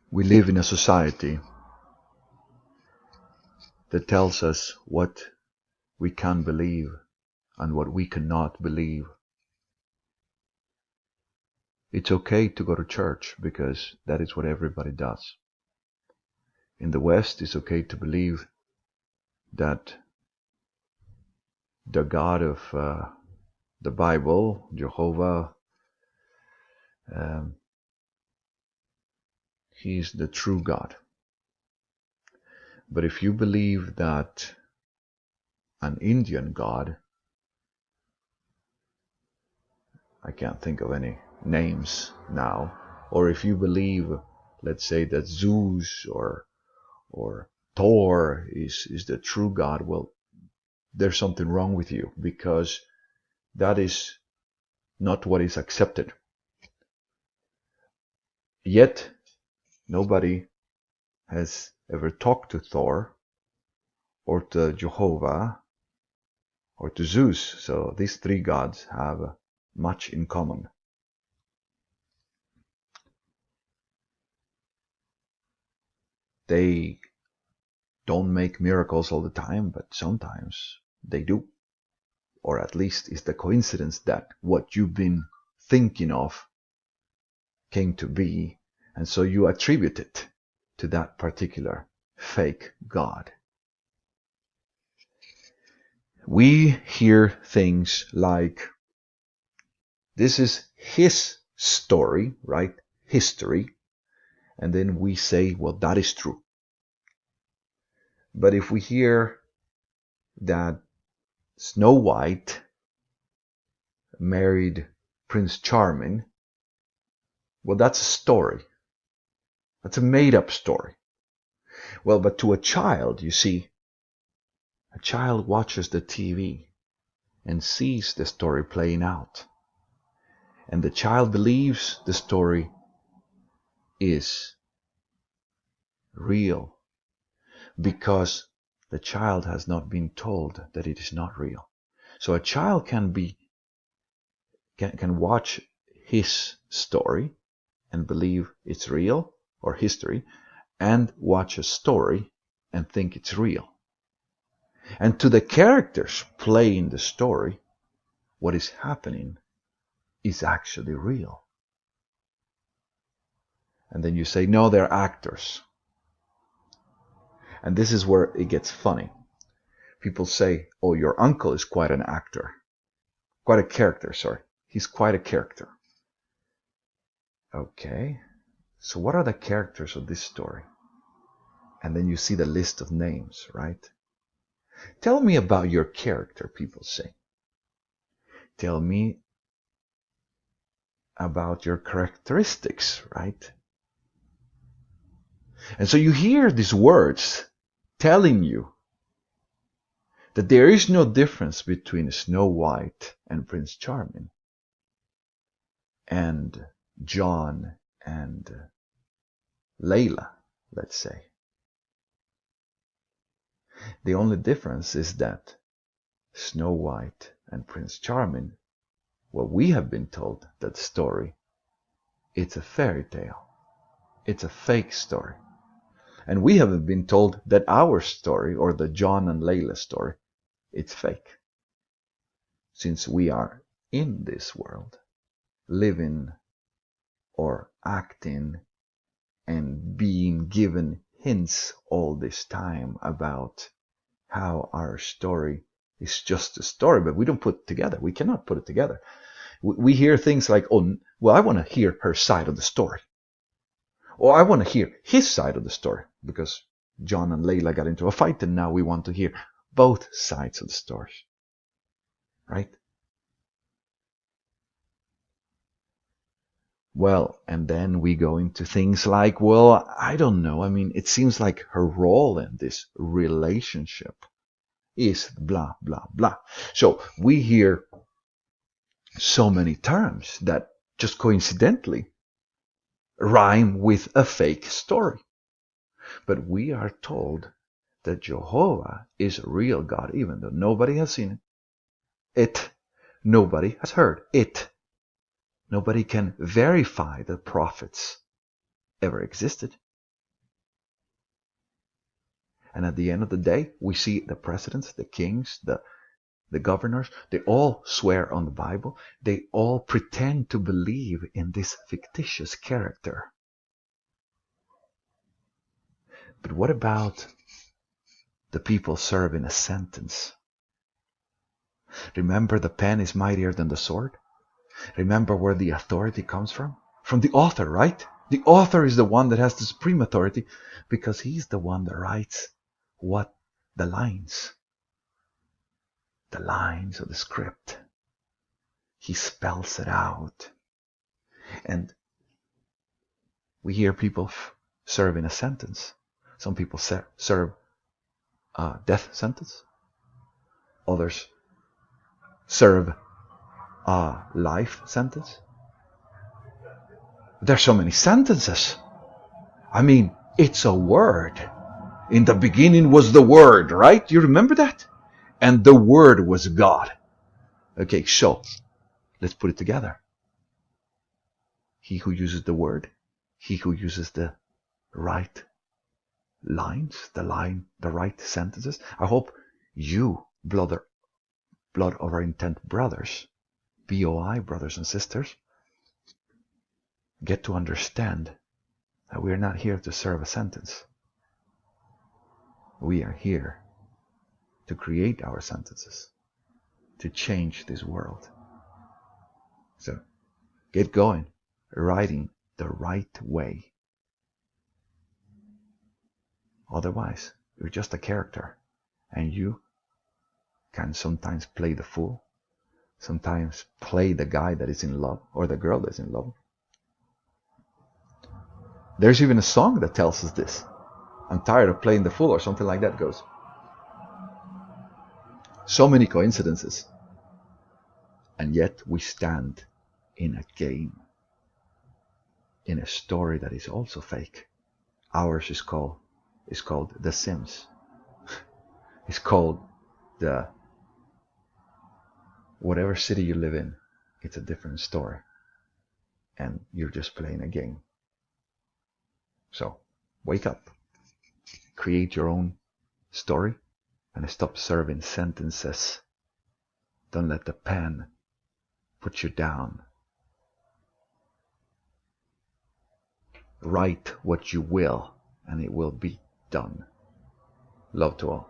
We live in a society that tells us what we can believe and what we cannot believe. It's okay to go to church because that is what everybody does. In the West, it's okay to believe that the God of the Bible, Jehovah, He's the true God. But if you believe that an Indian God, I can't think of any names now, or if you believe, let's say, that Zeus or Thor is the true God, well, there's something wrong with you, because that is not what is accepted. Yet, nobody has ever talked to Thor or to Jehovah or to Zeus. So these three gods have much in common. They don't make miracles all the time, but sometimes they do. Or at least it's the coincidence that what you've been thinking of came to be, and so you attribute it to that particular fake God. We hear things like, this is his story, right? History. And then we say, well, that is true. But if we hear that Snow White married Prince Charming, well, that's a story. That's a made-up story. Well, but to a child, you see, a child watches the TV and sees the story playing out. And the child believes the story is real because the child has not been told that it is not real. So a child can watch his story and believe it's real, or history, and watch a story and think it's real. And to the characters playing the story, what is happening is actually real. And then you say, no, they're actors. And this is where it gets funny. People say, oh, your uncle is quite an actor. Quite a character, sorry. He's quite a character. Okay, so what are the characters of this story? And then you see the list of names, right? Tell me about your character, people say. Tell me about your characteristics, right? And so you hear these words telling you that there is no difference between Snow White and Prince Charming and John and Layla, let's say. The only difference is that Snow White and Prince Charming, well, we have been told that story, it's a fairy tale. It's a fake story. And we haven't been told that our story, or the John and Layla story, it's fake. Since we are in this world, living or acting and being given hints all this time about how our story is just a story, but we don't put it together. We cannot put it together. We hear things like, oh, well, I want to hear her side of the story. Or I want to hear his side of the story, because John and Layla got into a fight and now we want to hear both sides of the story. Right? Well, and then we go into things like, well, I don't know. I mean, it seems like her role in this relationship is blah, blah, blah. So we hear so many terms that just coincidentally rhyme with a fake story. But we are told that Jehovah is a real God, even though nobody has seen it. Nobody has heard it. Nobody can verify that prophets ever existed. And at the end of the day, we see the presidents, the kings, the governors, they all swear on the Bible. They all pretend to believe in this fictitious character. But what about the people serving a sentence? Remember, the pen is mightier than the sword. Remember where the authority comes from? From the author, right? The author is the one that has the supreme authority because he's the one that writes what the lines of the script. He spells it out. And we hear people serving a sentence. Some people serve a death sentence. Others serve a life sentence. There's so many sentences. I mean, it's a word. In the beginning was the Word, right? You remember that? And the Word was God. Okay, so let's put it together. He who uses the Word, he who uses the right lines, the right sentences. I hope you, blood of our intent brothers, BOI brothers and sisters, get to understand that we are not here to serve a sentence. We are here to create our sentences, to change this world. So, get going, writing the right way. Otherwise, you're just a character, and you can sometimes play the fool, sometimes play the guy that is in love, or the girl that's in love. There's even a song that tells us this. I'm tired of playing the fool, or something like that goes. So many coincidences. And yet we stand in a game, in a story that is also fake. Ours is called The Sims. It's called the whatever city you live in, it's a different story. And you're just playing a game. So, wake up. Create your own story and stop serving sentences. Don't let the pen put you down. Write what you will, and it will be done. Love to all.